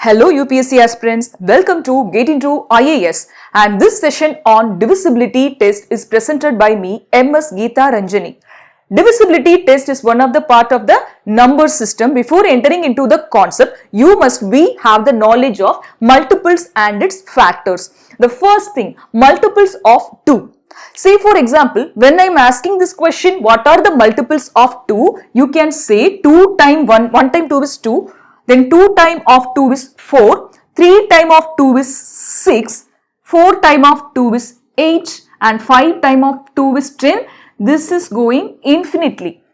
Hello UPSC aspirants, welcome to Get Into IAS, and this session on divisibility test is presented by me, MS Geeta Ranjani. Divisibility test is one of the part of the number system. Before entering into the concept, you must have the knowledge of multiples and its factors. The first thing, multiples of 2. Say for example, when I am asking this question, what are the multiples of 2? You can say 2 times 1 times 2 is 2. Then 2 times of 2 is 4, 3 times of 2 is 6, 4 times of 2 is 8 and 5 times of 2 is 10. This is going infinitely.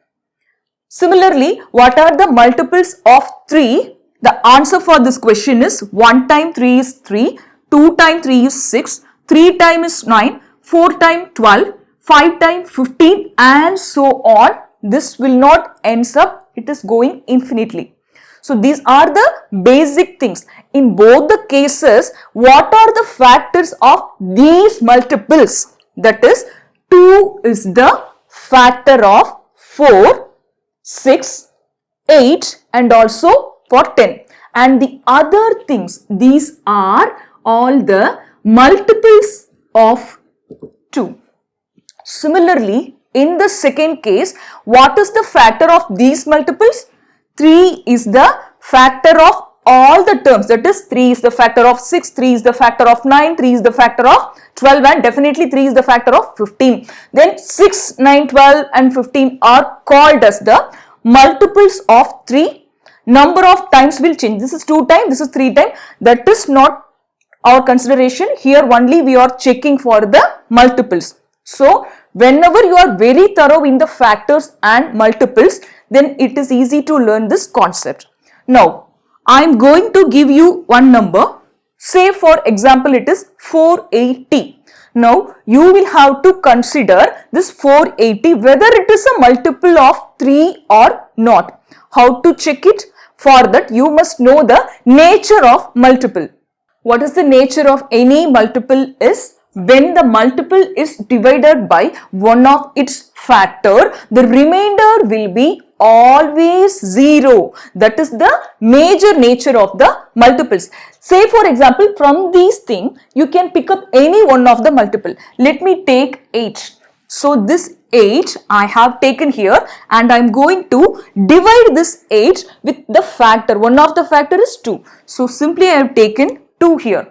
Similarly, what are the multiples of 3? The answer for this question is 1 times 3 is 3, 2 times 3 is 6, 3 times is 9, 4 times 12, 5 times 15 and so on. This will not ends up, it is going infinitely. So these are the basic things. In both the cases, what are the factors of these multiples? That is, 2 is the factor of 4, 6, 8 and also for 10. And the other things, these are all the multiples of 2. Similarly, in the second case, what is the factor of these multiples? 3 is the factor of all the terms, that is 3 is the factor of 6, 3 is the factor of 9, 3 is the factor of 12 and definitely 3 is the factor of 15. Then 6, 9, 12 and 15 are called as the multiples of 3. Number of times will change. This is 2 times, this is 3 times. That is not our consideration. Here only we are checking for the multiples. So whenever you are very thorough in the factors and multiples, then it is easy to learn this concept. Now, I am going to give you one number. Say for example, it is 480. Now, you will have to consider this 480 whether it is a multiple of 3 or not. How to check it? For that, you must know the nature of multiple. What is the nature of any multiple is? When the multiple is divided by one of its factor, the remainder will be always 0. That is the major nature of the multiples. Say for example, from these things, you can pick up any one of the multiple. Let me take 8. So this 8 I have taken here and I am going to divide this 8 with the factor. One of the factor is 2. So simply I have taken 2 here.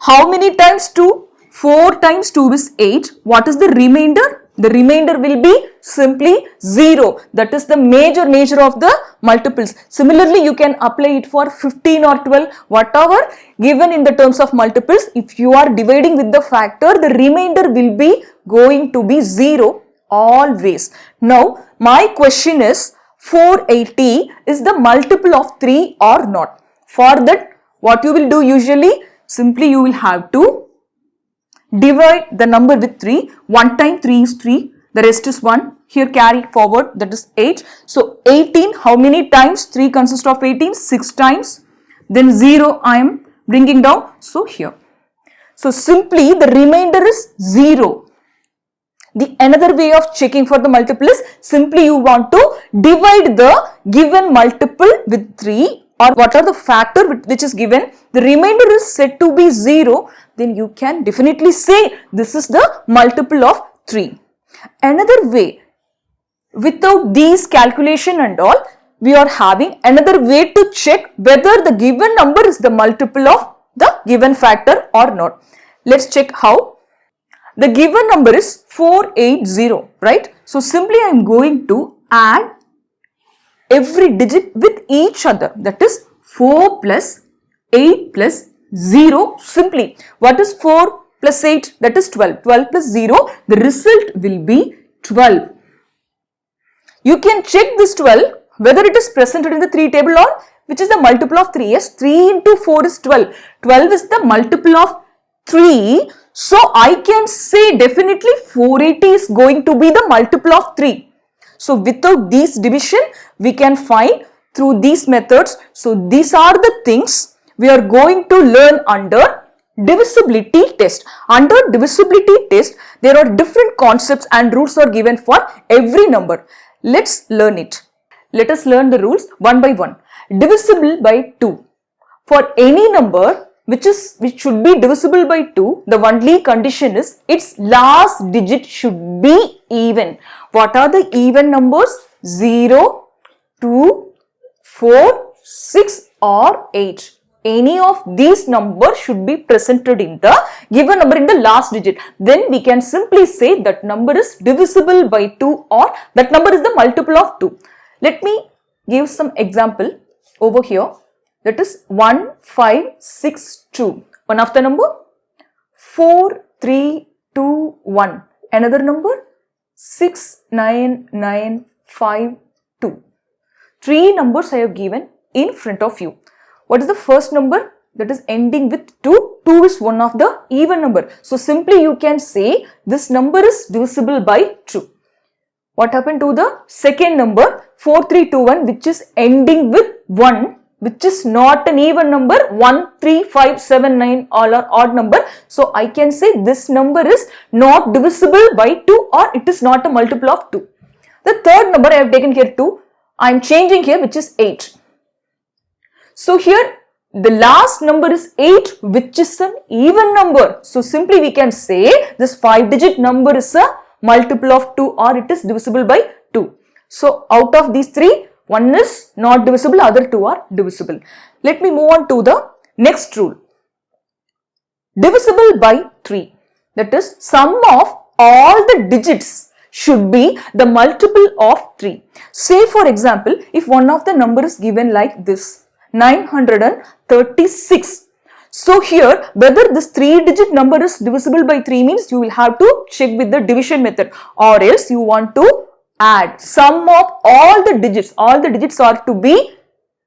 How many times 2? 4 times 2 is 8. What is the remainder? The remainder will be simply 0. That is the major nature of the multiples. Similarly, you can apply it for 15 or 12, whatever given in the terms of multiples. If you are dividing with the factor, the remainder will be going to be 0 always. Now, my question is 480 is the multiple of 3 or not? For that, what you will do usually? Simply you will have to divide the number with 3. 1 times 3 is 3. The rest is 1. Here carry forward, that is 8. So 18, how many times 3 consists of 18? 6 times. Then 0 I am bringing down. So here. So simply the remainder is 0. The another way of checking for the multiple is simply you want to divide the given multiple with 3 or what are the factor which is given. The remainder is said to be 0. Then you can definitely say this is the multiple of 3. Another way, without these calculation and all, we are having another way to check whether the given number is the multiple of the given factor or not. Let's check how. The given number is 480, right? So simply I am going to add every digit with each other. That is 4 plus 8 plus 0. Simply, what is 4 plus 8? That is 12. 12 plus 0, the result will be 12. You can check this 12 whether it is presented in the 3 table or which is the multiple of 3. Yes, 3 into 4 is 12. 12 is the multiple of 3. So, I can say definitely 480 is going to be the multiple of 3. So, without these division, we can find through these methods. So, these are the things we are going to learn under divisibility test. Under divisibility test, there are different concepts and rules are given for every number. Let's learn it. Let us learn the rules one by one. Divisible by 2. For any number which should be divisible by 2, the only condition is its last digit should be even. What are the even numbers? 0, 2, 4, 6 or 8. Any of these numbers should be presented in the given number in the last digit. Then we can simply say that number is divisible by 2 or that number is the multiple of 2. Let me give some example over here. That is 1, 5, 6, 2. One of the number 4, 3, 2, 1. Another number 6, 9, 9, 5, 2. Three numbers I have given in front of you. What is the first number? That is ending with 2. 2 is one of the even number. So simply you can say this number is divisible by 2. What happened to the second number? 4321, which is ending with 1, which is not an even number. 1, 3, 5, 7, 9 all are odd number. So I can say this number is not divisible by 2 or it is not a multiple of 2. The third number I have taken here 2. I am changing here, which is 8. So here the last number is 8, which is an even number. So simply we can say this 5-digit number is a multiple of 2 or it is divisible by 2. So out of these three, one is not divisible, other two are divisible. Let me move on to the next rule. Divisible by 3. That is, sum of all the digits should be the multiple of 3. Say for example, if one of the number is given like this, 936. So here, whether this 3-digit number is divisible by 3 means you will have to check with the division method, or else you want to add sum of all the digits. All the digits are to be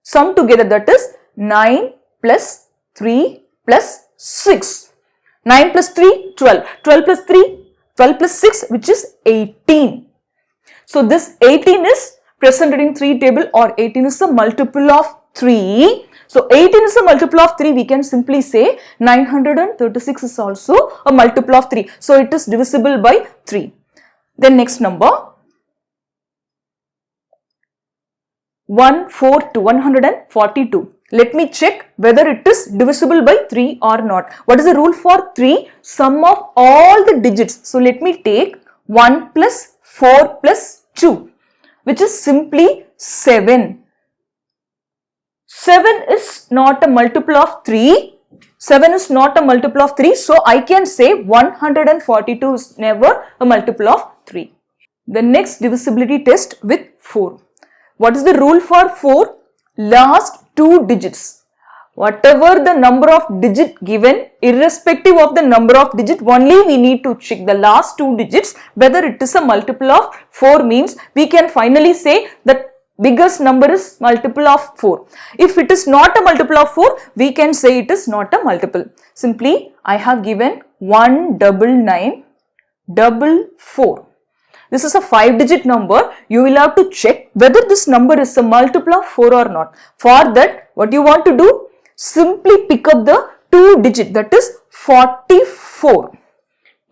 summed together, that is 9 plus 3 plus 6. 9 plus 3, 12. 12 plus 3, 12 plus 6, which is 18. So this 18 is presented in 3 table, or 18 is a multiple of 3. So 18 is a multiple of 3. We can simply say 936 is also a multiple of 3. So it is divisible by 3. Then next number 142. Let me check whether it is divisible by 3 or not. What is the rule for 3? Sum of all the digits. So let me take 1 plus 4 plus 2, which is simply 7. 7 is not a multiple of 3. 7 is not a multiple of 3. So I can say 142 is never a multiple of 3. The next divisibility test with 4. What is the rule for 4? Last 2 digits. Whatever the number of digit given, irrespective of the number of digit, only we need to check the last 2 digits whether it is a multiple of 4 means we can finally say that biggest number is multiple of 4. If it is not a multiple of 4, we can say it is not a multiple. Simply, I have given 19944. This is a 5-digit number. You will have to check whether this number is a multiple of 4 or not. For that, what you want to do? Simply pick up the 2 digit, that is 44.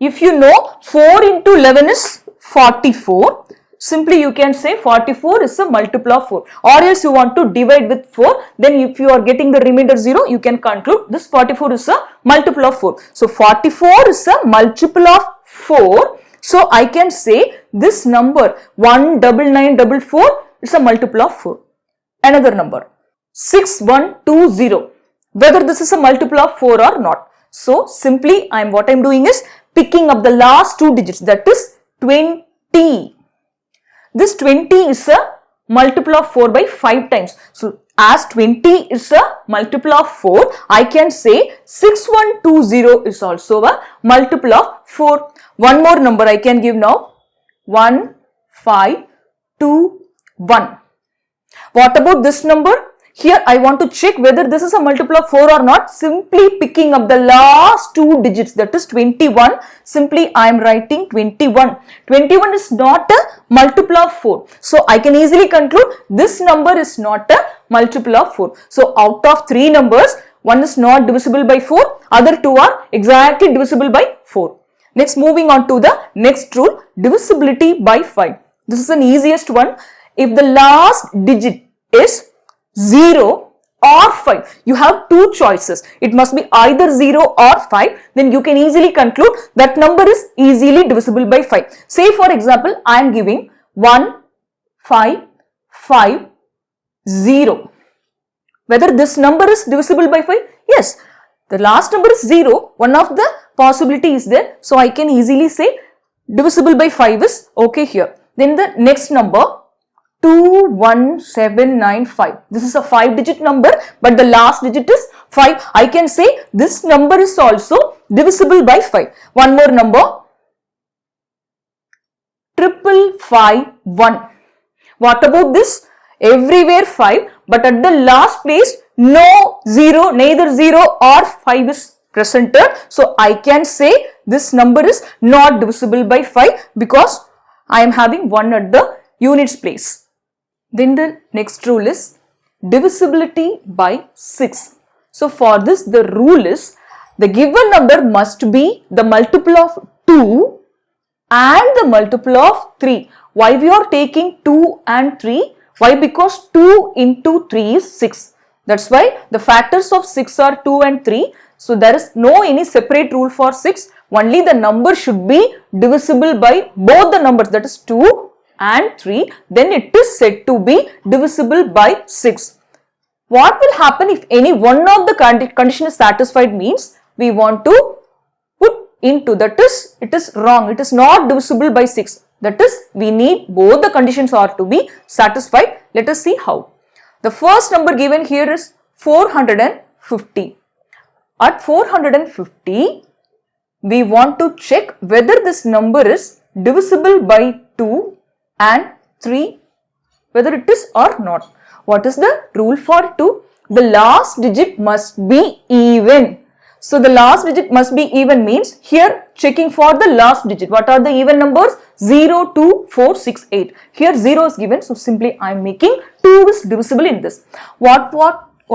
If you know 4 into 11 is 44, simply you can say 44 is a multiple of 4, or else you want to divide with 4, then if you are getting the remainder 0, you can conclude this 44 is a multiple of 4. So 44 is a multiple of 4. So I can say this number 19944 is a multiple of 4. Another number 6120, whether this is a multiple of 4 or not. So simply what I am doing is picking up the last 2 digits, that is 20. This 20 is a multiple of 4 by 5 times. So as 20 is a multiple of 4, I can say 6120 is also a multiple of 4. One more number I can give now, 1521. What about this number? Here I want to check whether this is a multiple of 4 or not. Simply picking up the last 2 digits, that is 21. Simply I am writing 21. 21 is not a multiple of 4. So I can easily conclude this number is not a multiple of 4. So out of 3 numbers, one is not divisible by 4, other 2 are exactly divisible by 4. Next, moving on to the next rule, divisibility by 5. This is an easiest one. If the last digit is 0, or 5. You have two choices. It must be either 0 or 5. Then you can easily conclude that number is easily divisible by 5. Say for example, I am giving 1, 5, 5, 0. Whether this number is divisible by 5? Yes. The last number is 0. One of the possibility is there. So I can easily say divisible by 5 is okay here. Then the next number 21795. This is a 5-digit number, but the last digit is 5. I can say this number is also divisible by 5. One more number 5551. What about this? Everywhere 5, but at the last place no 0, neither 0 or 5 is presented. So I can say this number is not divisible by 5 because I am having 1 at the units place. Then the next rule is divisibility by 6. So for this the rule is the given number must be the multiple of 2 and the multiple of 3. Why we are taking 2 and 3? Why? Because 2 into 3 is 6. That's why the factors of 6 are 2 and 3. So there is no any separate rule for 6. Only the number should be divisible by both the numbers, that is 2 and 3. Then it is said to be divisible by 6. What will happen if any one of the condition is satisfied means we want to put into, that is it is wrong. It is not divisible by 6. That is we need both the conditions are to be satisfied. Let us see how. The first number given here is 450. At 450, we want to check whether this number is divisible by 2 and 3, whether it is or not. What is the rule for 2? The last digit must be even. So the last digit must be even means here checking for the last digit. What are the even numbers? 0, 2, 4, 6, 8. Here 0 is given, so simply I am making 2 is divisible in this. What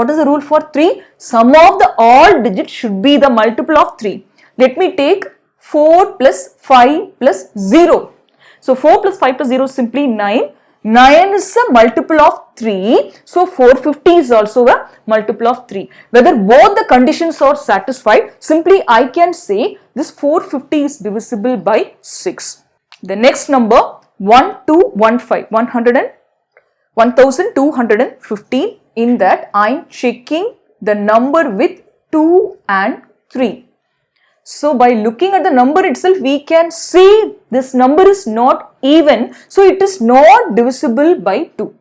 is the rule for 3? Sum of the all digits should be the multiple of 3. Let me take 4 plus 5 plus 0. So 4 plus 5 plus 0 is simply 9. 9 is a multiple of 3. So 450 is also a multiple of 3. Whether both the conditions are satisfied, simply I can say this 450 is divisible by 6. The next number 1215, 1215. In that I am checking the number with 2 and 3. So by looking at the number itself, we can see this number is not even. So it is not divisible by 2.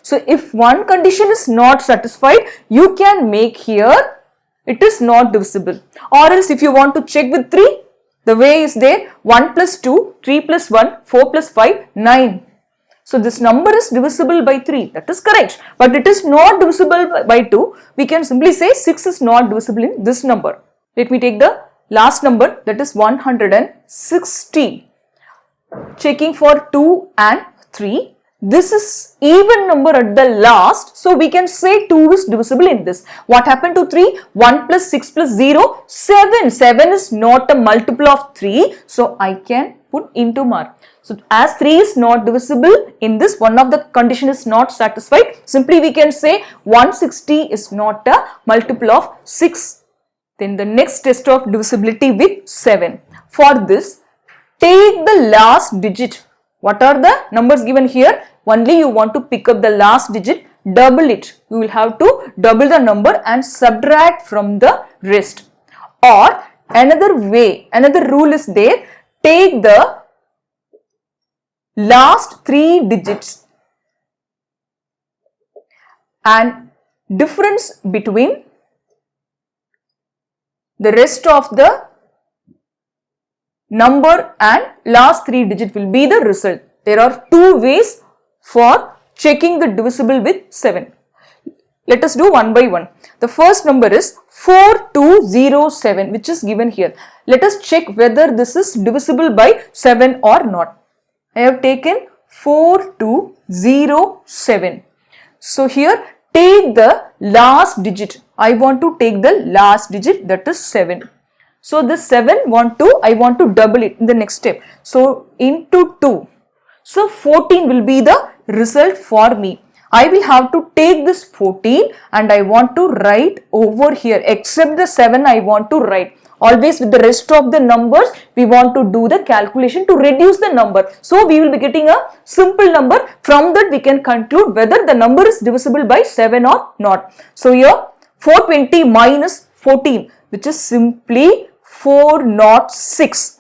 So if one condition is not satisfied, you can make here it is not divisible. Or else if you want to check with 3, the way is there 1 plus 2, 3 plus 1, 4 plus 5, 9. So this number is divisible by 3. That is correct. But it is not divisible by 2. We can simply say 6 is not divisible in this number. Let me take the last number, that is 160. Checking for 2 and 3. This is even number at the last. So we can say 2 is divisible in this. What happened to 3? 1 plus 6 plus 0, 7. 7 is not a multiple of 3. So I can put into mark. So as 3 is not divisible in this, one of the condition is not satisfied. Simply we can say 160 is not a multiple of 6. Then the next test of divisibility with 7. For this, take the last digit. What are the numbers given here? Only you want to pick up the last digit, double it. You will have to double the number and subtract from the rest. Or another way, another rule is there. Take the last 3 digits and difference between the rest of the number and last 3 digit will be the result. There are 2 ways for checking the divisible with 7. Let us do one by one. The first number is 4207, which is given here. Let us check whether this is divisible by 7 or not. I have taken 4207. So here take the last digit. I want to take the last digit, that is 7. So this 7 I want to double it in the next step. So into 2. So 14 will be the result for me. I will have to take this 14 and I want to write over here, except the 7 I want to write. Always with the rest of the numbers, we want to do the calculation to reduce the number. So we will be getting a simple number. From that we can conclude whether the number is divisible by 7 or not. So here 420 minus 14, which is simply 406.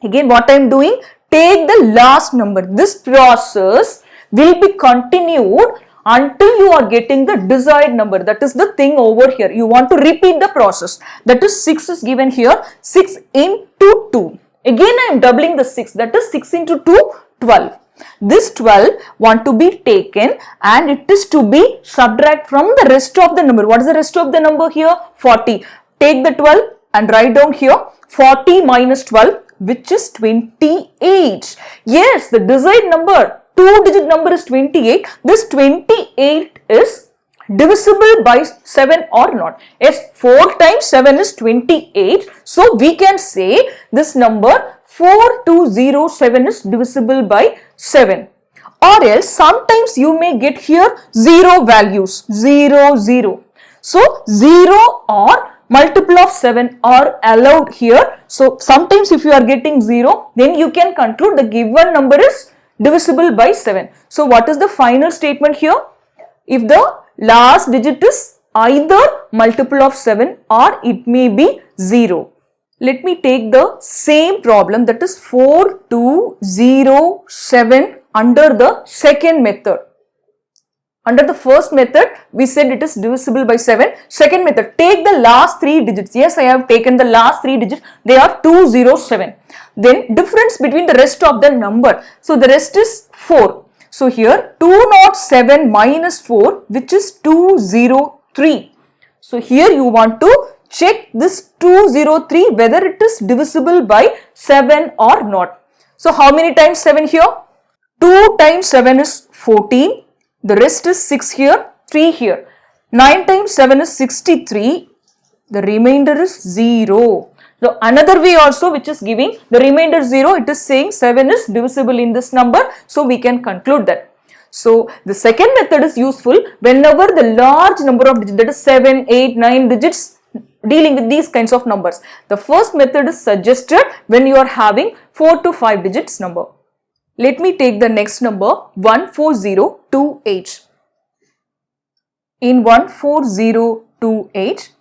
Again, what I am doing, take the last number. This process will be continued until you are getting the desired number. That is the thing over here. You want to repeat the process. That is 6 is given here. 6 into 2. Again I am doubling the 6. That is 6 into 2, 12. This 12 want to be taken and it is to be subtract from the rest of the number. What is the rest of the number here? 40. Take the 12 and write down here 40 minus 12, which is 28. Yes, the desired number, 2-digit number is 28. This 28 is divisible by 7 or not. Yes, 4 times 7 is 28. So we can say this number 4207 is divisible by 7. Or else sometimes you may get here 0 values, 0, 0. So 0 or multiple of 7 are allowed here. So sometimes if you are getting 0, then you can conclude the given number is divisible by 7. So what is the final statement here? If the last digit is either multiple of 7 or it may be 0. Let me take the same problem, that is 4207 under the second method. Under the first method, we said it is divisible by 7. Second method, take the last 3 digits. Yes, I have taken the last 3 digits. They are 207. Then difference between the rest of the number. So the rest is 4. So here 207 minus 4, which is 203. So here you want to check this 203 whether it is divisible by 7 or not. So how many times 7 here? 2 times 7 is 14. The rest is 6 here, 3 here. 9 times 7 is 63. The remainder is 0. So another way also which is giving the remainder 0, it is saying 7 is divisible in this number. So we can conclude that. So the second method is useful whenever the large number of digits, that is 7, 8, 9 digits, dealing with these kinds of numbers. The first method is suggested when you are having 4 to 5 digits number. Let me take the next number 14028. In 14028,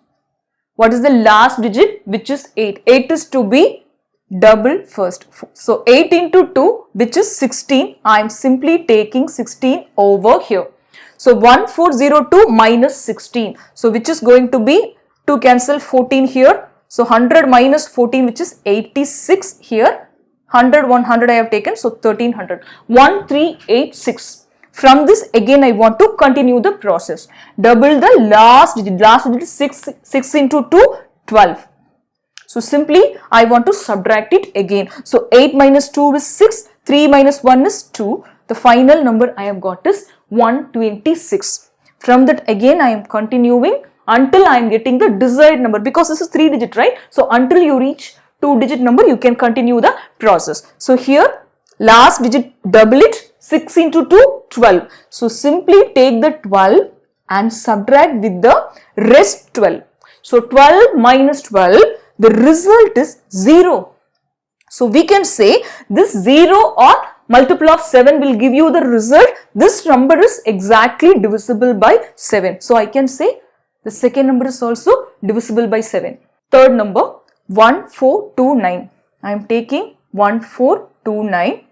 what is the last digit, which is 8? 8 is to be double first. So 8 into 2, which is 16. I am simply taking 16 over here. So 1402 minus 16. So which is going to be, to cancel 14 here. So 100 minus 14, which is 86 here. 100, 100 I have taken, so 1300. 1386. From this again I want to continue the process. Double the last digit. Last digit is 6 into 2, 12. So simply I want to subtract it again. So 8 minus 2 is 6. 3 minus 1 is 2. The final number I have got is 126. From that again I am continuing until I am getting the desired number, because this is 3 digit, right? So until you reach 2 digit number, you can continue the process. So here last digit, double it, 6 into 2, 12. So simply take the 12 and subtract with the rest 12. So 12 minus 12, the result is 0. So we can say this 0 or multiple of 7 will give you the result. This number is exactly divisible by 7. So I can say the second number is also divisible by 7. Third number, 1429. I am taking 1429.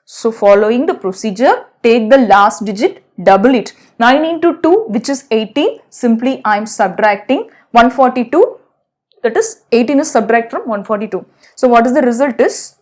So following the procedure, take the last digit, double it. 9 into 2, which is 18. Simply I am subtracting 142. That is 18 is subtract from 142. So what is the result is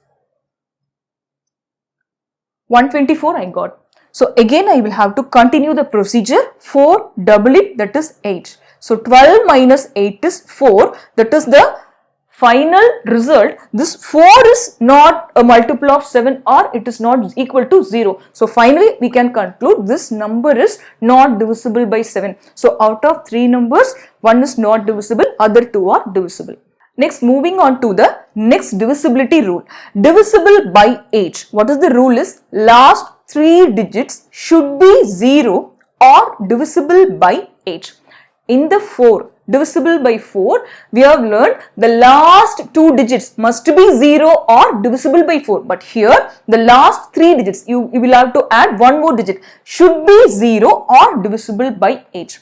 124 I got. So again I will have to continue the procedure. 4 double it, that is 8. So 12 minus 8 is 4. That is the final result. This 4 is not a multiple of 7 or it is not equal to 0. So finally we can conclude this number is not divisible by 7. So out of 3 numbers, 1 is not divisible, other 2 are divisible. Next, moving on to the next divisibility rule. Divisible by 8. What is the rule is? Last 3 digits should be 0 or divisible by 8. In the 4 divisible by 4, we have learned the last 2 digits must be 0 or divisible by 4. But here the last 3 digits, you will have to add one more digit, should be 0 or divisible by 8.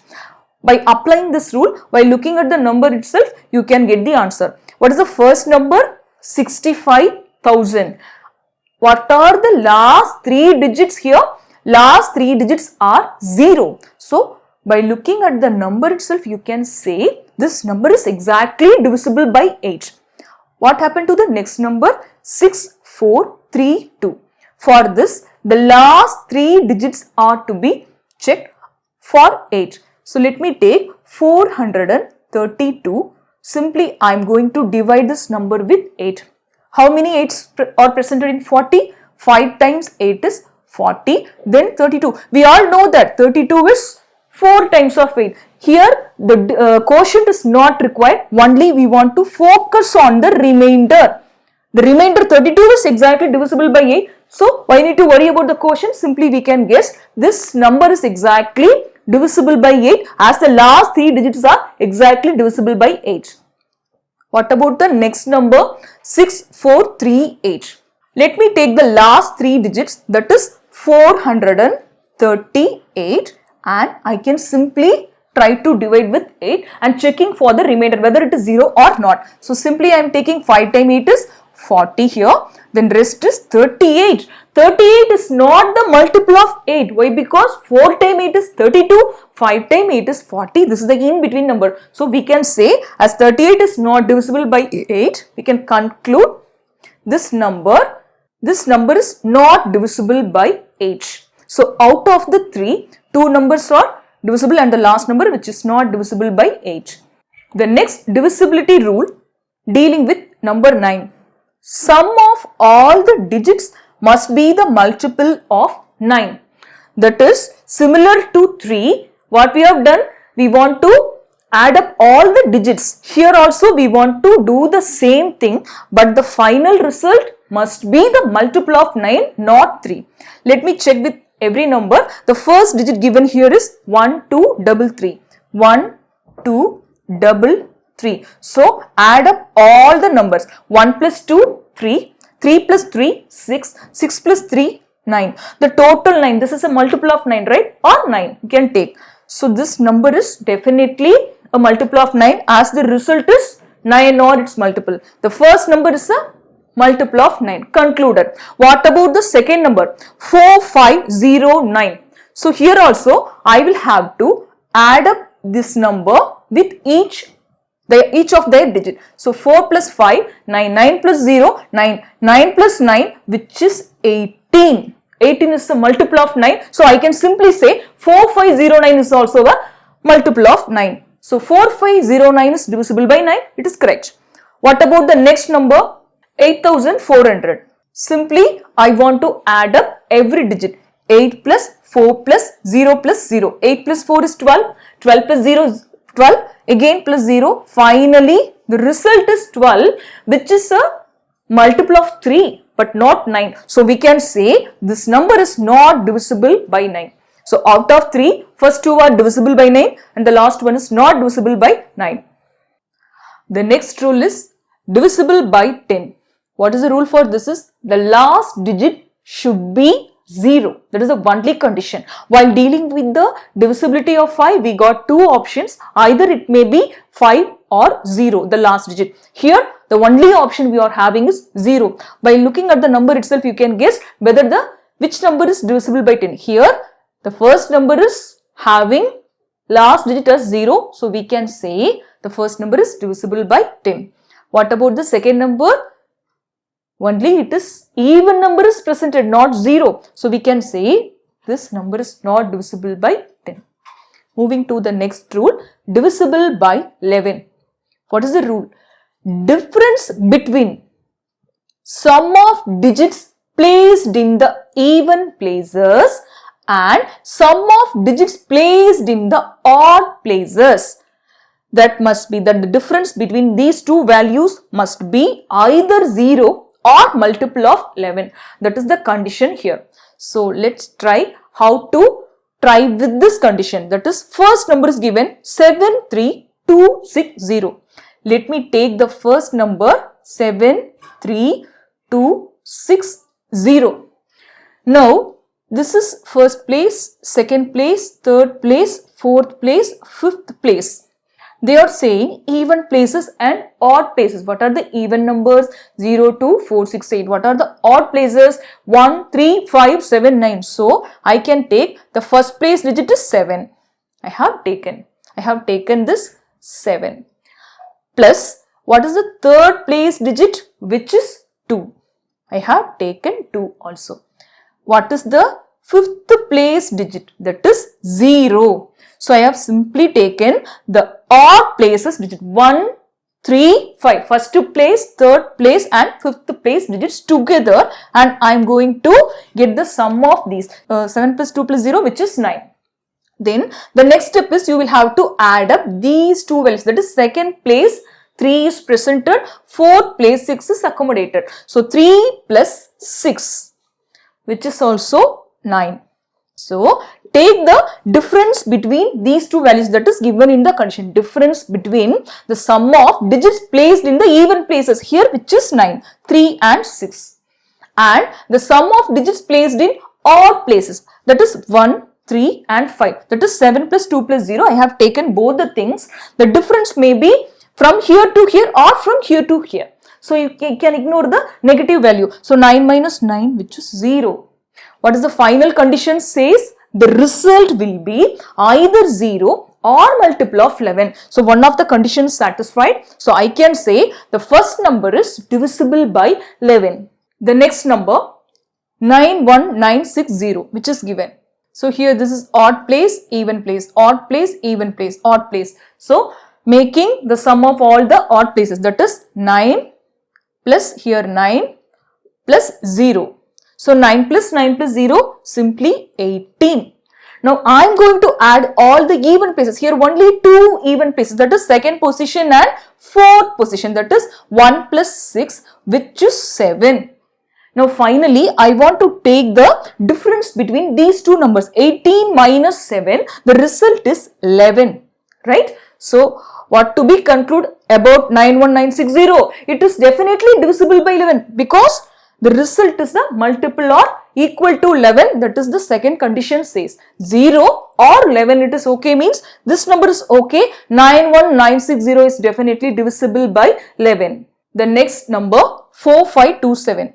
By applying this rule, while looking at the number itself, you can get the answer. What is the first number? 65,000. What are the last 3 digits here? Last 3 digits are 0. So, by looking at the number itself, you can say this number is exactly divisible by 8. What happened to the next number? 6432. For this, the last 3 digits are to be checked for 8. So, let me take 432. Simply, I am going to divide this number with 8. How many 8s are presented in 40? 5 times 8 is 40. Then 32. We all know that 32 is 4 times of 8. Here, the quotient is not required. Only we want to focus on the remainder. The remainder 32 is exactly divisible by 8. So, why need to worry about the quotient? Simply we can guess this number is exactly divisible by 8 as the last 3 digits are exactly divisible by 8. What about the next number? 6438. Let me take the last 3 digits, that is 438, and I can simply try to divide with 8 and checking for the remainder whether it is 0 or not. So, simply I am taking 5 times 8 is 40 here, then rest is 38. 38 is not the multiple of 8. Why? Because 4 times 8 is 32, 5 times 8 is 40. This is the in between number. So, we can say as 38 is not divisible by 8, we can conclude this number is not divisible by 8. So, out of the 3, 2 numbers are divisible and the last number which is not divisible by 8. The next divisibility rule dealing with number 9. Sum of all the digits must be the multiple of 9. That is similar to 3. What we have done? We want to add up all the digits. Here also we want to do the same thing, but the final result must be the multiple of 9, not 3. Let me check with every number. The first digit given here is 1233. 1233. So, add up all the numbers. 1 plus 2, 3. 3 plus 3, 6. 6 plus 3, 9. The total 9. This is a multiple of 9, right? Or 9. You can take. So, this number is definitely a multiple of 9 as the result is 9 or its multiple. The first number is a multiple of 9. Concluded. What about the second number? 4509. So, here also I will have to add up this number with each of their digit. So, 4 plus 5, 9, 9 plus 0, 9, 9 plus 9 which is 18. 18 is the multiple of 9. So, I can simply say 4509 is also a multiple of 9. So, 4509 is divisible by 9. It is correct. What about the next number? 8400. Simply, I want to add up every digit. 8 plus 4 plus 0 plus 0. 8 plus 4 is 12. 12 plus 0 is 12. Again plus 0. Finally, the result is 12, which is a multiple of 3 but not 9. So, we can say this number is not divisible by 9. So, out of 3, first 2 are divisible by 9 and the last one is not divisible by 9. The next rule is divisible by 10. What is the rule for this? Is the last digit should be 0. That is the only condition. While dealing with the divisibility of 5, we got two options. Either it may be 5 or 0, the last digit. Here, the only option we are having is 0. By looking at the number itself, you can guess whether which number is divisible by 10. Here, the first number is having last digit as 0. So, we can say the first number is divisible by 10. What about the second number? Only it is even number is presented, not 0. So, we can say this number is not divisible by 10. Moving to the next rule, divisible by 11. What is the rule? Difference between sum of digits placed in the even places and sum of digits placed in the odd places. That must be that the difference between these two values must be either 0 or multiple of 11. That is the condition here. So, let's try how to try with this condition. That is, first number is given 73260. Let me take the first number 73260. Now, this is first place, second place, third place, fourth place, fifth place. They are saying even places and odd places. What are the even numbers? 0, 2, 4, 6, 8. What are the odd places? 1, 3, 5, 7, 9. So, I can take the first place digit is 7. I have taken this 7. Plus, what is the third place digit? Which is 2. I have taken 2 also. What is the fifth place digit? That is 0. So, I have simply taken the odd places digit 1, 3, 5. First place, third place and fifth place digits together, and I am going to get the sum of these. 7 plus 2 plus 0, which is 9. Then the next step is you will have to add up these two values. That is, second place 3 is presented, fourth place 6 is accommodated. So, 3 plus 6, which is also 9. So, take the difference between these two values that is given in the condition. Difference between the sum of digits placed in the even places here, which is 9, 3 and 6. And the sum of digits placed in odd places, that is 1, 3 and 5. That is 7 plus 2 plus 0. I have taken both the things. The difference may be from here to here or from here to here. So, you can ignore the negative value. So, 9 minus 9, which is 0. What is the final condition says? The result will be either 0 or multiple of 11. So, one of the conditions satisfied. So, I can say the first number is divisible by 11. The next number 91960, which is given. So, here this is odd place, even place, odd place, even place, odd place. So, making the sum of all the odd places, that is 9 plus here 9 plus 0. So, 9 plus 0, simply 18. Now, I am going to add all the even places. Here only 2 even places, that is second position and fourth position, that is 1 plus 6, which is 7. Now, finally, I want to take the difference between these two numbers. 18 minus 7, the result is 11, right? So, what to be conclude about 91960? It is definitely divisible by 11 because the result is the multiple or equal to 11. That is the second condition says. 0 or 11 it is okay, means this number is okay. 91960 is definitely divisible by 11. The next number 4527.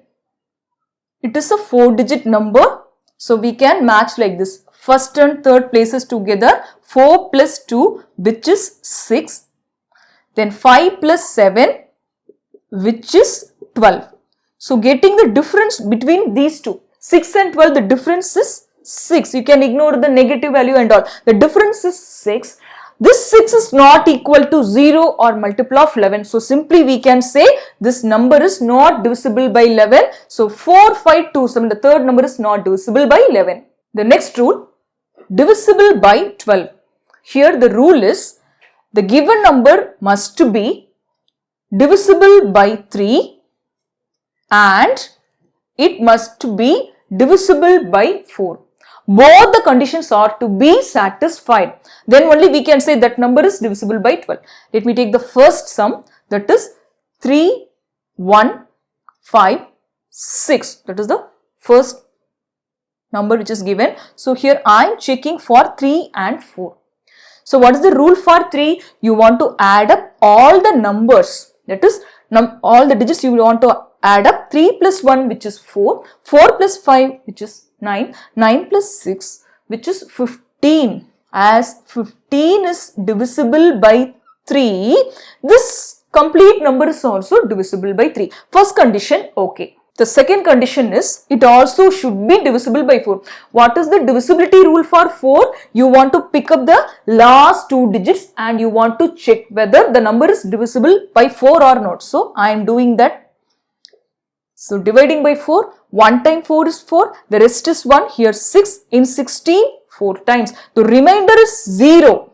It is a 4-digit number. So, we can match like this. First and third places together. 4 plus 2, which is 6. Then 5 plus 7, which is 12. So, getting the difference between these two, 6 and 12, the difference is 6. You can ignore the negative value and all. The difference is 6. This 6 is not equal to 0 or multiple of 11. So, simply we can say this number is not divisible by 11. So, 4527, the third number is not divisible by 11. The next rule, divisible by 12. Here the rule is the given number must be divisible by 3 and it must be divisible by 4. Both the conditions are to be satisfied. Then only we can say that number is divisible by 12. Let me take the first sum, that is 3, 1, 5, 6. That is the first number which is given. So, here I am checking for 3 and 4. So, what is the rule for 3? You want to add up all the numbers. That is, all the digits you want to add up. 3 plus 1, which is 4. 4 plus 5, which is 9. 9 plus 6, which is 15. As 15 is divisible by 3, this complete number is also divisible by 3. First condition, okay. The second condition is it also should be divisible by 4. What is the divisibility rule for 4? You want to pick up the last two digits and you want to check whether the number is divisible by 4 or not. So, I am doing that. So, dividing by 4, 1 time 4 is 4, the rest is 1, here 6, in 16, 4 times. The remainder is 0.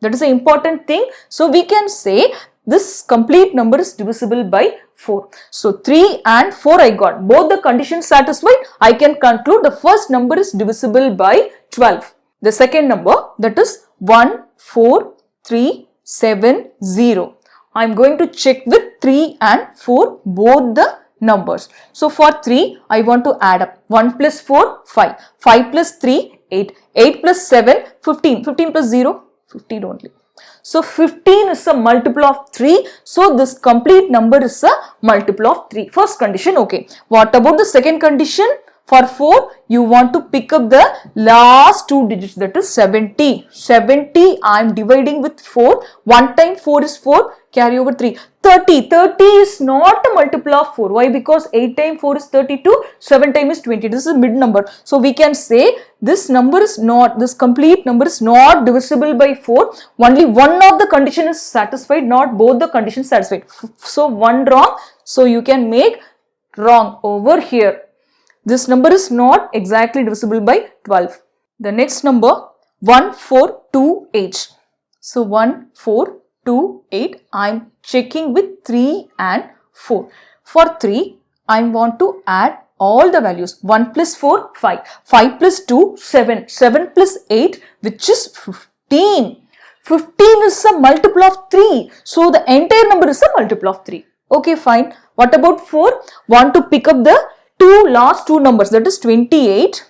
That is an important thing. So, we can say this complete number is divisible by 4. So, 3 and 4 I got. Both the conditions satisfied. I can conclude the first number is divisible by 12. The second number, that is 14370. I am going to check with 3 and 4 both the numbers. So for 3, I want to add up 1 plus 4, 5, 5 plus 3, 8, 8 plus 7, 15, 15 plus 0, 15 only. So 15 is a multiple of 3. So this complete number is a multiple of 3. First condition, okay. What about the second condition? For 4, you want to pick up the last 2 digits, that is 70. 70 I am dividing with 4. 1 time 4 is 4, carry over 3. 30. 30 is not a multiple of 4. Why? Because 8 times 4 is 32, 7 times is 20. This is a mid number. So we can say this number is not, this complete number is not divisible by 4. Only one of the condition is satisfied, not both the conditions satisfied. So one wrong. So you can make wrong over here. This number is not exactly divisible by 12. The next number 1428. So 1428 I am checking with 3 and 4. For 3 I want to add all the values. 1 plus 4, 5. 5 plus 2, 7. 7 plus 8, which is 15. 15 is a multiple of 3. So the entire number is a multiple of 3. Okay, fine. What about 4? Want to pick up the last two numbers, that is 28,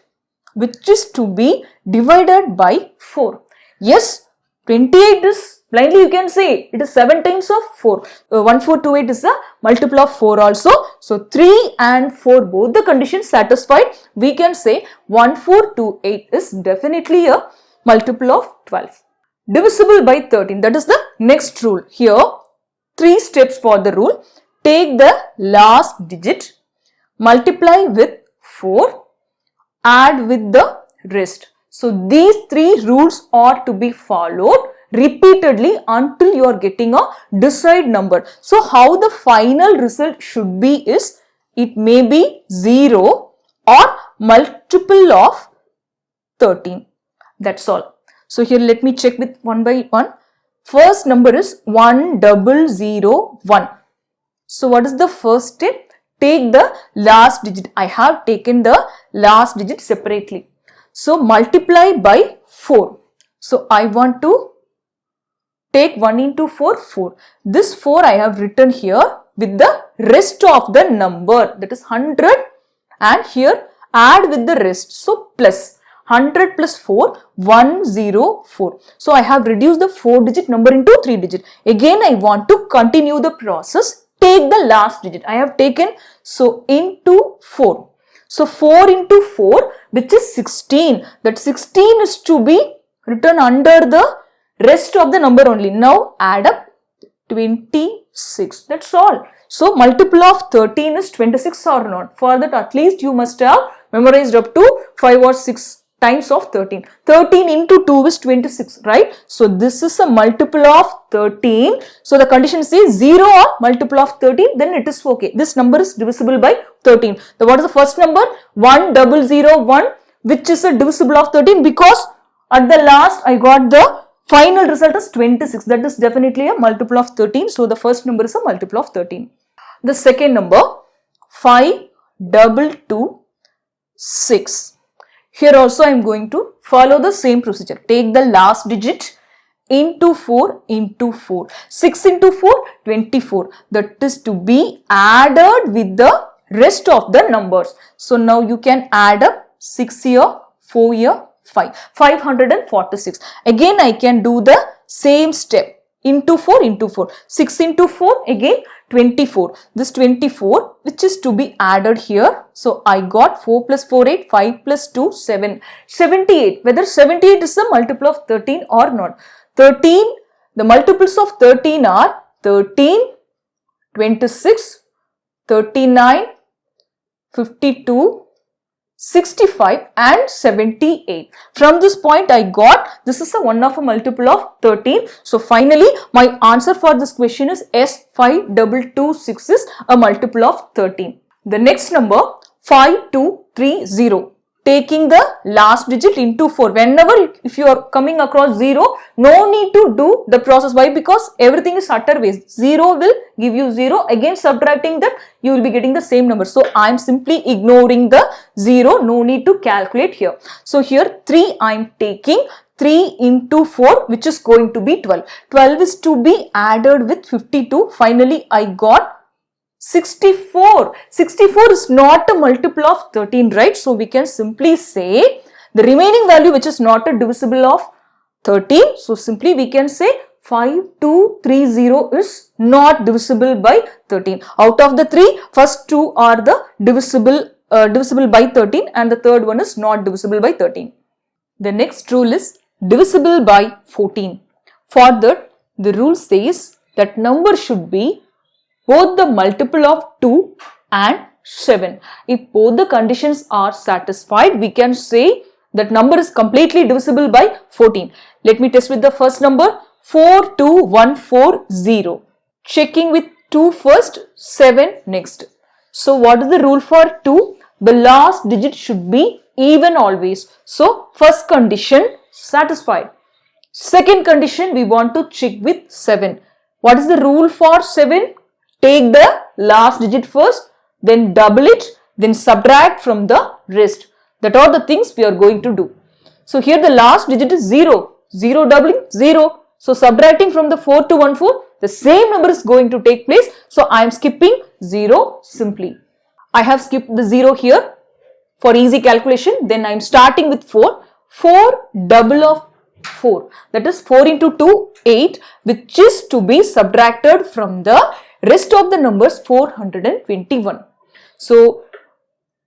which is to be divided by 4. Yes, 28 is, blindly you can say, it is 7 times of 4. 1428 is a multiple of 4 also. So 3 and 4, both the conditions satisfied. We can say 1428 is definitely a multiple of 12. Divisible by 13, that is the next rule. Here, 3 steps for the rule. Take the last digit, multiply with 4, add with the rest. So these 3 rules are to be followed repeatedly until you are getting a desired number. So how the final result should be is, it may be 0 or multiple of 13. That's all. So here let me check with one by one. First number is 1001. So what is the first step? Take the last digit. I have taken the last digit separately. So multiply by 4. So I want to take 1 into 4, 4. This 4 I have written here with the rest of the number, that is 100, and here add with the rest. So plus 100 plus 4, 104. So I have reduced the 4 digit number into 3 digit. Again I want to continue the process. Take the last digit. I have taken, so into 4. So 4 into 4, which is 16. That 16 is to be written under the rest of the number only. Now add up 26. That's all. So multiple of 13 is 26 or not? For that at least you must have memorized up to 5 or 6 times of 13. 13 into 2 is 26, right? So this is a multiple of 13. So the condition says 0 or multiple of 13, then it is okay. This number is divisible by 13. So what is the first number? 1001, which is a divisible of 13, because at the last I got the final result is 26. That is definitely a multiple of 13. So the first number is a multiple of 13. The second number 5226. Here also I am going to follow the same procedure. Take the last digit into 4 into 4. 6 into 4, 24. That is to be added with the rest of the numbers. So now you can add up 6 here, 4 here, 5. 546. Again I can do the same step. Into 4 into 4. 6 into 4, again 24. This 24, which is to be added here. So I got 4 plus 4, 8, 5 plus 2, 7. 78. Whether 78 is a multiple of 13 or not. 13, the multiples of 13 are 13, 26, 39, 52, 65 and 78. From this point I got, this is a one of a multiple of 13. So finally my answer for this question is S5226 is a multiple of 13. The next number 5230. taking the last digit into 4. Whenever if you are coming across 0, no need to do the process. Why? Because everything is utter waste. 0 will give you 0. Again subtracting that, you will be getting the same number. So I am simply ignoring the 0. No need to calculate here. So here 3 I am taking. 3 into 4, which is going to be 12. 12 is to be added with 52. Finally, I got 64. 64 is not a multiple of 13, right? So we can simply say the remaining value which is not a divisible of 13. So simply we can say 5230 is not divisible by 13. Out of the 3, first 2 are the divisible by 13 and the third one is not divisible by 13. The next rule is divisible by 14. For that, the rule says that number should be both the multiple of 2 and 7. If both the conditions are satisfied, we can say that number is completely divisible by 14. Let me test with the first number, 42140. Checking with 2 first, 7 next. So what is the rule for 2? The last digit should be even always. So first condition satisfied. Second condition, we want to check with 7. What is the rule for 7? Take the last digit first, then double it, then subtract from the rest. That are the things we are going to do. So here the last digit is 0. 0 doubling 0. So subtracting from the 4 to 1 4, the same number is going to take place. So I am skipping 0 simply. I have skipped the 0 here for easy calculation. Then I am starting with 4. 4 double of 4. That is 4 into 2, 8, which is to be subtracted from the rest of the numbers 421. So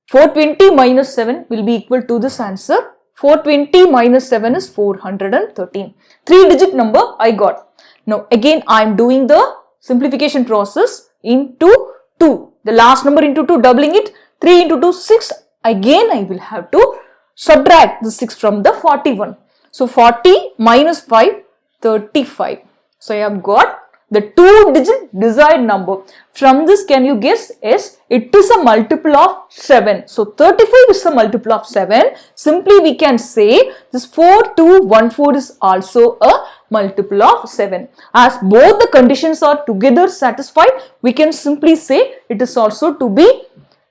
420 minus 7 will be equal to this answer. 420 minus 7 is 413. 3-digit number I got. Now again I am doing the simplification process into 2. The last number into 2, doubling it. 3 into 2, 6. Again I will have to subtract the 6 from the 41. So 40 minus 5, 35. So I have got the 2-digit desired number. From this, can you guess? Yes, it is a multiple of 7. So 35 is a multiple of 7. Simply we can say this 4214 is also a multiple of 7. As both the conditions are together satisfied, we can simply say it is also to be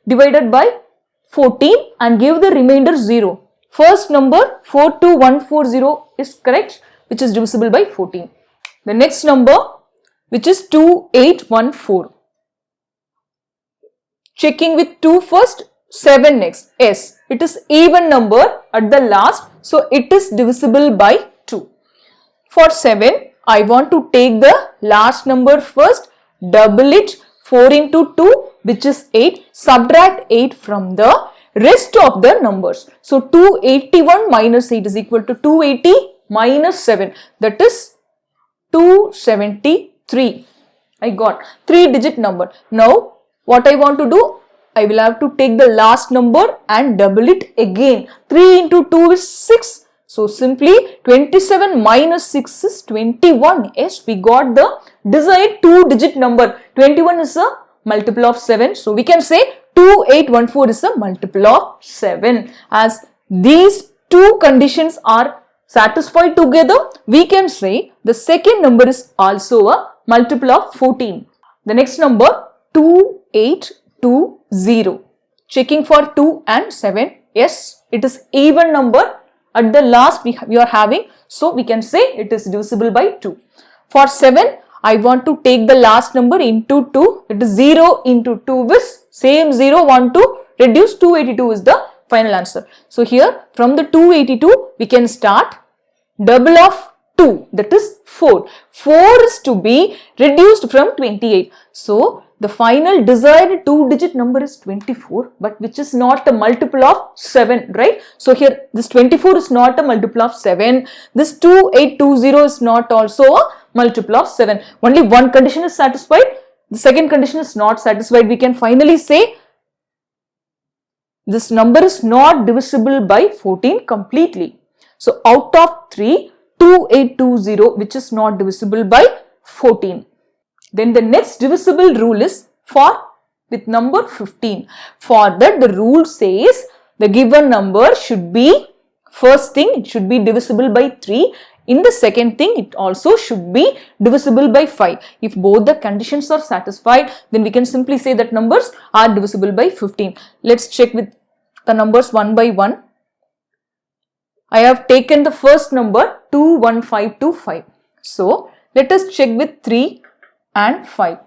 divided by 14 and give the remainder 0. First number 42140 is correct, which is divisible by 14. The next number, which is 2814. Checking with 2 first, 7 next. Yes, it is even number at the last, so it is divisible by 2. For 7, I want to take the last number first, double it, 4 into 2, which is 8, subtract 8 from the rest of the numbers. So 281 minus 8 is equal to 280 minus 7, that is 273. I got 3-digit number. Now what I want to do, I will have to take the last number and double it again. 3 into 2 is 6. So simply 27 minus 6 is 21. Yes, we got the desired 2-digit number. 21 is a multiple of 7. So we can say 2814 is a multiple of 7. As these two conditions are satisfied together, we can say the second number is also a multiple of 14. The next number 2820. Checking for 2 and 7. Yes, it is even number. At the last we are having, so we can say it is divisible by 2. For 7, I want to take the last number into 2. It is 0 into 2 is same 0. Want to reduce 282 is the final answer. So here from the 282 we can start double of 2, that is 4. 4 is to be reduced from 28. So the final desired 2-digit number is 24, but which is not a multiple of 7, right? So here this 24 is not a multiple of 7. This 2820 is not also a multiple of 7. Only one condition is satisfied. The second condition is not satisfied. We can finally say this number is not divisible by 14 completely. So out of 3, 2820, which is not divisible by 14. Then the next divisible rule is for with number 15. For that the rule says the given number should be, first thing, it should be divisible by 3. In the second thing, it also should be divisible by 5. If both the conditions are satisfied, then we can simply say that numbers are divisible by 15. Let's check with the numbers one by one. I have taken the first number 21525. So, let us check with 3 and 5.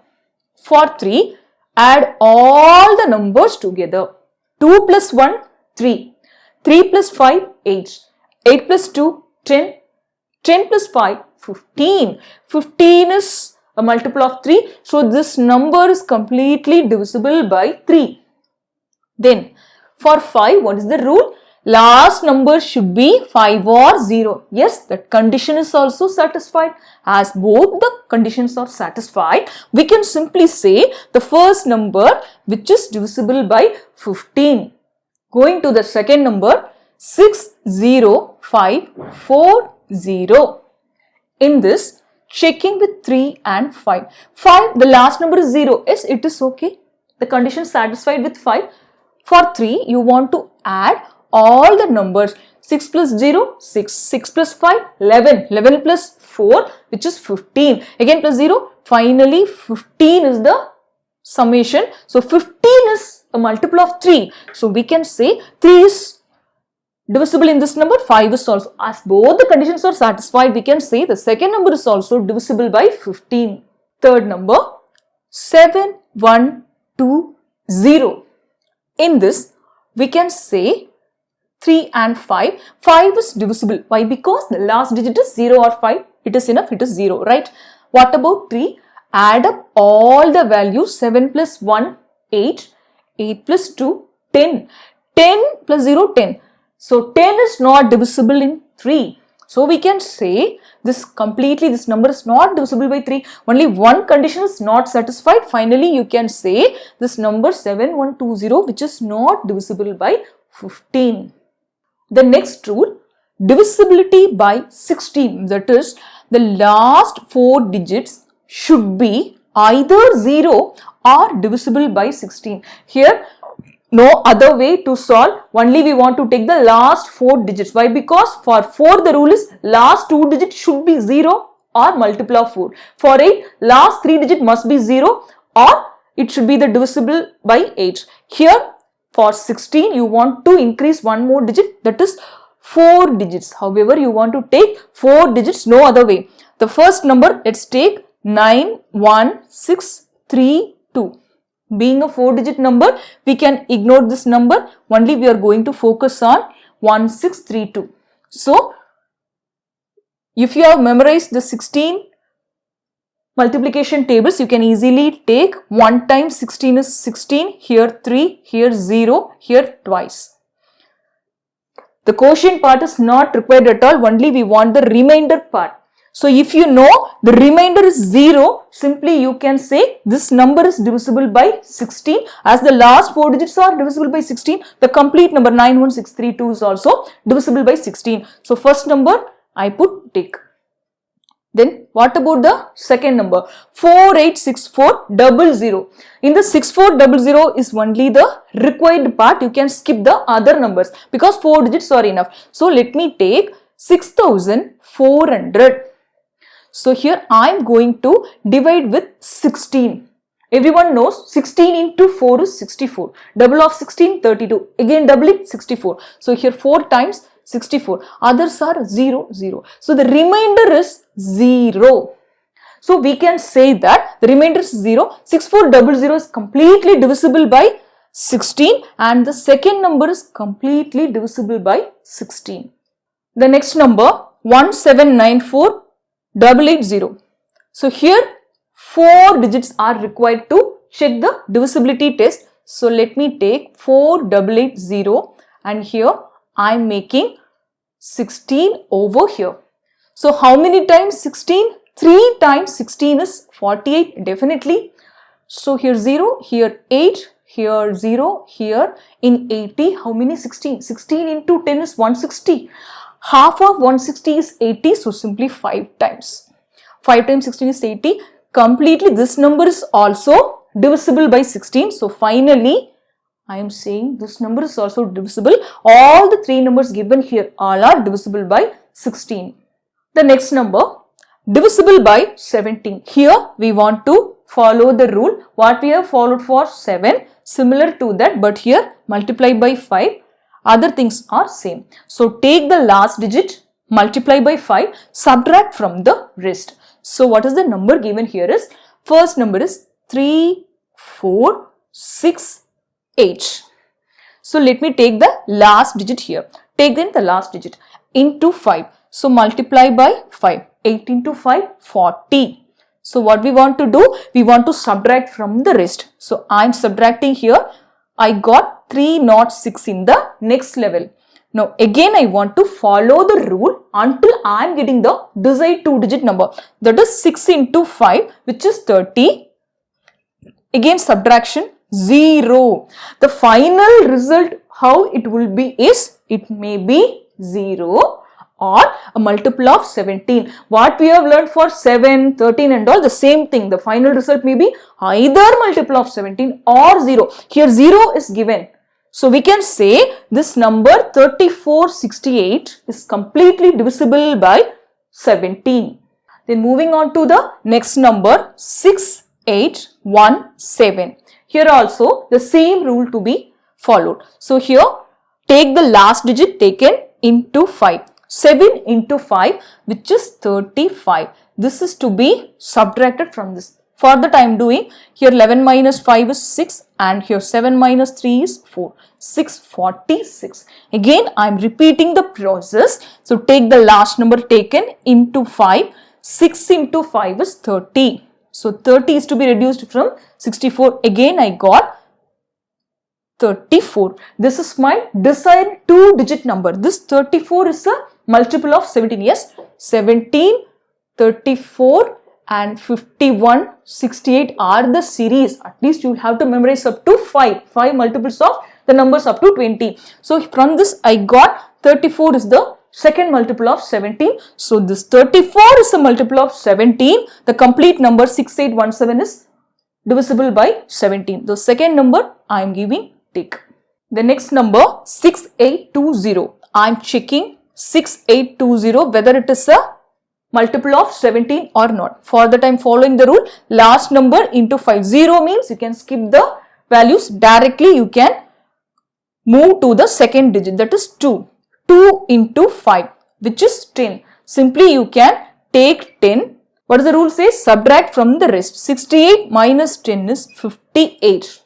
For 3, add all the numbers together. 2 plus 1, 3. 3 plus 5, 8. 8 plus 2, 10. 10 plus 5, 15. 15 is a multiple of 3. So, this number is completely divisible by 3. Then, for 5, what is the rule? Last number should be 5 or 0. Yes, that condition is also satisfied. As both the conditions are satisfied, we can simply say the first number which is divisible by 15. Going to the second number, 60540. In this, checking with 3 and 5. 5, the last number is 0. Yes, it is okay. The condition is satisfied with 5. For 3, you want to add all the numbers. 6 plus 0, 6. 6 plus 5, 11. 11 plus 4, which is 15. Again plus 0. Finally, 15 is the summation. So, 15 is a multiple of 3. So, we can say 3 is divisible in this number, 5 is also. As both the conditions are satisfied, we can say the second number is also divisible by 15. Third number, 7120. In this, we can say 3 and 5. 5 is divisible. Why? Because the last digit is 0 or 5. It is enough, it is 0, right? What about 3? Add up all the values. 7 plus 1, 8. 8 plus 2, 10. 10 plus 0, 10. So, 10 is not divisible in 3. So, we can say this number is not divisible by 3. Only one condition is not satisfied. Finally, you can say this number 7120, which is not divisible by 15. The next rule, divisibility by 16. That is, the last 4 digits should be either 0 or divisible by 16. Here, no other way to solve, only we want to take the last 4 digits. Why? Because for 4 the rule is last 2 digits should be 0 or multiple of 4. For 8, last 3 digit must be 0 or it should be the divisible by 8. Here for 16 you want to increase one more digit, that is 4 digits. However, you want to take 4 digits, no other way. The first number, let's take 91632. Being a 4-digit number, we can ignore this number. Only we are going to focus on 1632. So, if you have memorized the 16 multiplication tables, you can easily take 1 times 16 is 16, here 3, here 0, here twice. The quotient part is not required at all, only we want the remainder part. So, if you know the remainder is 0, simply you can say this number is divisible by 16. As the last 4 digits are divisible by 16, the complete number 91632 is also divisible by 16. So, first number I put tick. Then what about the second number? 486400. In the 6400 is only the required part. You can skip the other numbers because 4 digits are enough. So, let me take 6400. So, here I am going to divide with 16. Everyone knows 16 into 4 is 64. Double of 16, 32. Again double it, 64. So, here 4 times 64. Others are 0, 0. So, the remainder is 0. So, we can say that the remainder is 0. 6400 is completely divisible by 16 and the second number is completely divisible by 16. The next number 1794880. So, here 4 digits are required to check the divisibility test. So, let me take 4880 and here I am making 16 over here. So, how many times 16? 3 times 16 is 48 definitely. So, here 0, here 8, here 0, here in 80, how many 16? 16 into 10 is 160. Half of 160 is 80, so simply 5 times. 5 times 16 is 80. Completely this number is also divisible by 16. So, finally, I am saying this number is also divisible. All the three numbers given here all are divisible by 16. The next number, divisible by 17. Here we want to follow the rule what we have followed for 7, similar to that, but here multiply by 5. Other things are same. So take the last digit, multiply by 5, subtract from the rest. So what is the number given here is, first number is 3, 4, 6, 8. So let me take the last digit here. Take then the last digit into 5. So multiply by 5. 8 into 5, 40. So what we want to do? We want to subtract from the rest. So I am subtracting here. I got 306 in the next level. Now again I want to follow the rule until I am getting the desired 2-digit number. That is 6 into 5, which is 30. Again subtraction, 0. The final result how it will be is, it may be 0 or a multiple of 17. What we have learned for 7, 13 and all, the same thing. The final result may be either multiple of 17 or 0. Here 0 is given. So we can say this number 3468 is completely divisible by 17. Then moving on to the next number, 6817. Here also the same rule to be followed. So here take the last digit taken into 5. 7 into 5, which is 35. This is to be subtracted from this. For that I am doing, here 11 minus 5 is 6 and here 7 minus 3 is 4. 646. Again I am repeating the process. So take the last number taken into 5. 6 into 5 is 30. So 30 is to be reduced from 64. Again I got 34. This is my desired 2-digit number. This 34 is a multiple of 17. Yes, 17, 34 and 51, 68 are the series. At least you will have to memorize up to 5 multiples of the numbers up to 20. So from this I got 34 is the second multiple of 17. So this 34 is a multiple of 17. The complete number 6817 is divisible by 17. The second number I am giving tick. The next number 6820. I am checking 6820 whether it is a multiple of 17 or not. For that I am following the rule, last number into 5. 0 means you can skip the values directly, you can move to the second digit, that is 2. 2 into 5, which is 10. Simply you can take 10. What does the rule say? Subtract from the rest. 68 minus 10 is 58.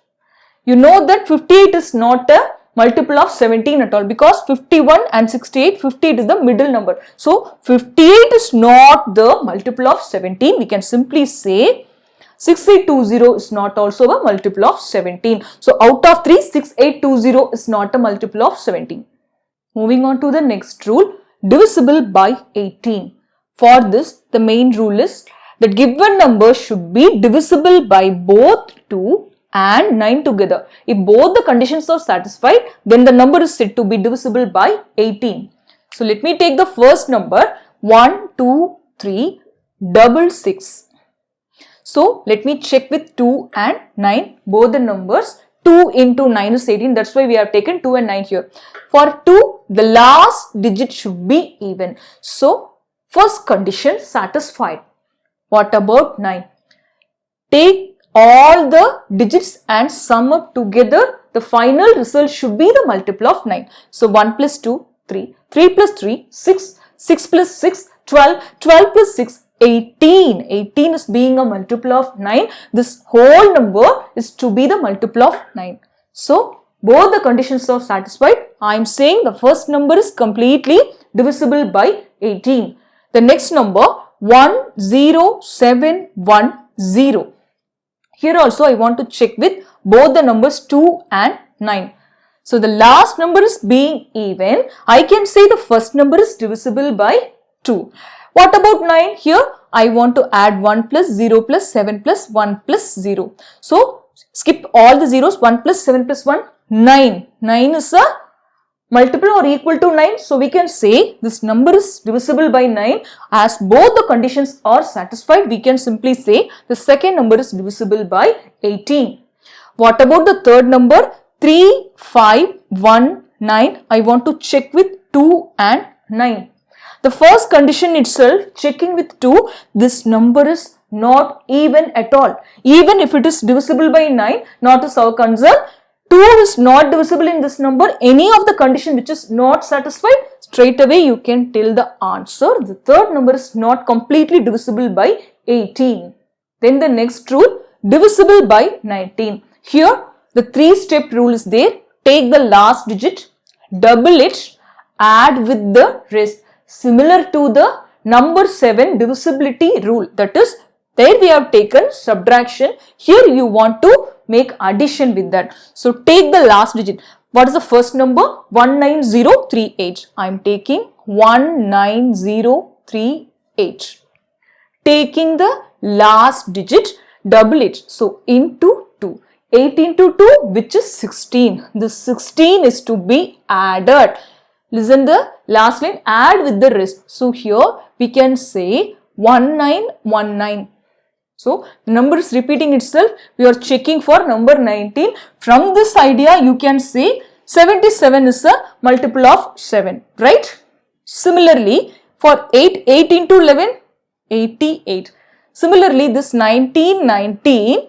You know that 58 is not a multiple of 17 at all, because 51 and 68, 58 is the middle number. So 58 is not the multiple of 17. We can simply say 6820 is not also a multiple of 17. So out of 3, 6820 is not a multiple of 17. Moving on to the next rule, divisible by 18. For this, the main rule is that given number should be divisible by both 2 and 9 together. If both the conditions are satisfied, then the number is said to be divisible by 18. So let me take the first number 1, 2, 3, 6. So let me check with 2 and 9, both the numbers. 2 into 9 is 18, that's why we have taken 2 and 9 here. For 2, the last digit should be even. So first condition satisfied. What about 9? Take all the digits and sum up together. The final result should be the multiple of 9. So 1 plus 2, 3. 3 plus 3, 6. 6 plus 6, 12. 12 plus 6, 18. 18 is being a multiple of 9. This whole number is to be the multiple of 9. So both the conditions are satisfied. I am saying the first number is completely divisible by 18. The next number 10710. Here also I want to check with both the numbers 2 and 9. So the last number is being even. I can say the first number is divisible by 2. What about 9? Here I want to add 1 plus 0 plus 7 plus 1 plus 0. So skip all the zeros. 1 plus 7 plus 1, 9. 9 is a multiple or equal to 9. So we can say this number is divisible by 9. As both the conditions are satisfied, we can simply say the second number is divisible by 18. What about the third number? 3, 5, 1, 9. I want to check with 2 and 9. The first condition itself, checking with 2, this number is not even at all. Even if it is divisible by 9, not is our concern. 2 is not divisible in this number. Any of the condition which is not satisfied, straight away you can tell the answer. The third number is not completely divisible by 18. Then the next rule, divisible by 19. Here the 3-step rule is there. Take the last digit, double it, add with the rest. Similar to the number 7 divisibility rule. That is, there we have taken subtraction. Here you want to make addition with that. So take the last digit. What is the first number? 19038. I am taking 19038. Taking the last digit, double it. So into 2. 8 into 2, which is 16. This 16 is to be added. Listen the last line, add with the rest. So here we can say 1919. So the number is repeating itself. We are checking for number 19. From this idea you can say 77 is a multiple of 7, right? Similarly for 8 into 11, 88. Similarly this 1919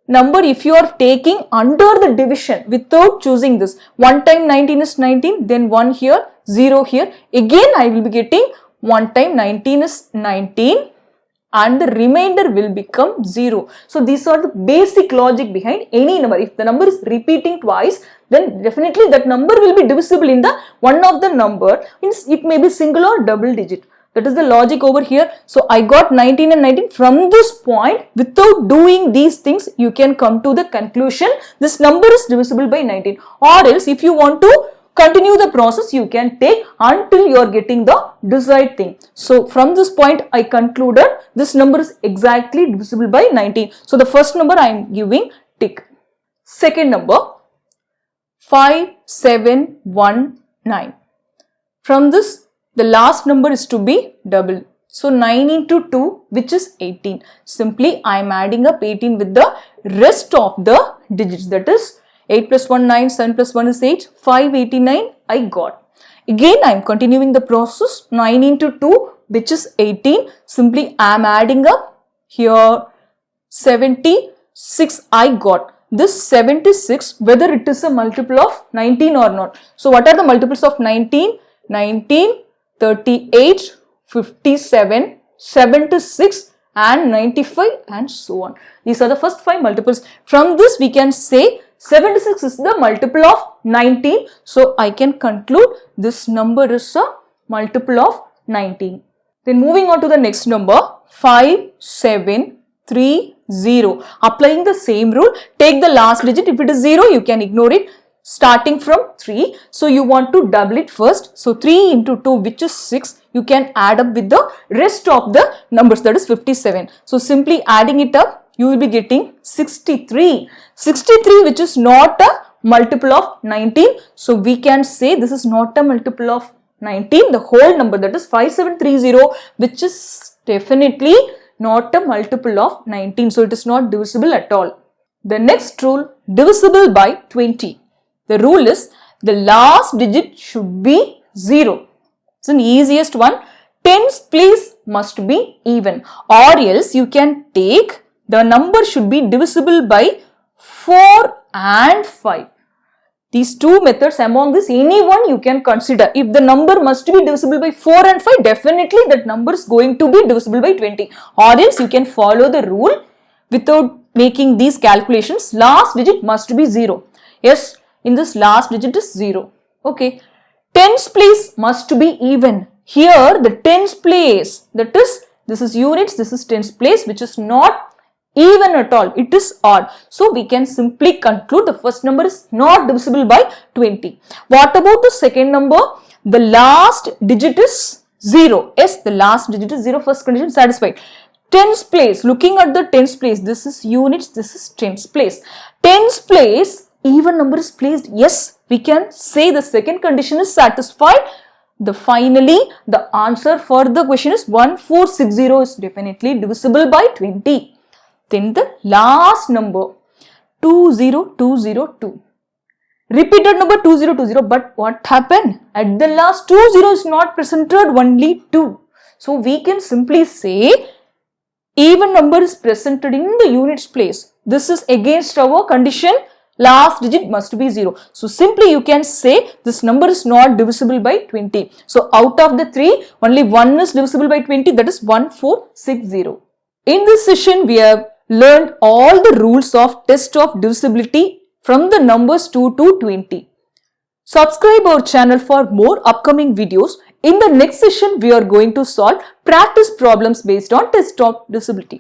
number, if you are taking under the division without choosing this, 1 time 19 is 19, then 1 here, 0 here, again I will be getting 1 time 19 is 19 and the remainder will become 0. So these are the basic logic behind any number. If the number is repeating twice, then definitely that number will be divisible in the one of the number, means it may be single or double digit. That is the logic over here. So I got 19 and 19. From this point, without doing these things, you can come to the conclusion this number is divisible by 19. Or else if you want to continue the process, you can take until you are getting the desired thing. So from this point, I concluded this number is exactly divisible by 19. So the first number I am giving tick. Second number, 5719. From this, the last number is to be double. So 9 into 2, which is 18. Simply I am adding up 18 with the rest of the digits. That is 8 plus 1, 9, 7 plus 1 is 8, 589 I got. Again I am continuing the process. 9 into 2, which is 18. Simply I am adding up here 76 I got. This 76, whether it is a multiple of 19 or not. So what are the multiples of 19? 19, 38, 57, 76 and 95 and so on. These are the first 5 multiples. From this we can say 76 is the multiple of 19. So I can conclude this number is a multiple of 19. Then moving on to the next number, 5730. Applying the same rule, take the last digit. If it is 0, you can ignore it. Starting from 3, so you want to double it first. So 3 into 2, which is 6, you can add up with the rest of the numbers, that is 57. So simply adding it up, you will be getting 63. 63, which is not a multiple of 19. So we can say this is not a multiple of 19. The whole number, that is 5730, which is definitely not a multiple of 19. So it is not divisible at all. The next rule, divisible by 20. The rule is the last digit should be 0. It's an easiest one. Tens place must be even, or else you can take the number should be divisible by 4 and 5. These two methods, among this any one you can consider. If the number must be divisible by 4 and 5, definitely that number is going to be divisible by 20. Or else you can follow the rule without making these calculations. Last digit must be 0. Yes. In this last digit is 0. Okay. Tens place must be even. Here the tens place, that is, this is units, this is tens place, which is not even at all. It is odd. So we can simply conclude the first number is not divisible by 20. What about the second number? The last digit is 0. Yes, the last digit is 0. First condition satisfied. Tens place, looking at the tens place, this is units, this is tens place. Tens place, even number is placed. Yes, we can say the second condition is satisfied. Finally, the answer for the question is 1460 is definitely divisible by 20. Then the last number, 20202. repeated number 2020, but what happened? At the last 20 is not presented, only 2. So we can simply say even number is presented in the units place. This is against our condition, last digit must be 0. So simply you can say this number is not divisible by 20. So out of the 3, only 1 is divisible by 20, that is 1460. In this session, we have learned all the rules of test of divisibility from the numbers 2 to 20. Subscribe our channel for more upcoming videos. In the next session, we are going to solve practice problems based on test of divisibility.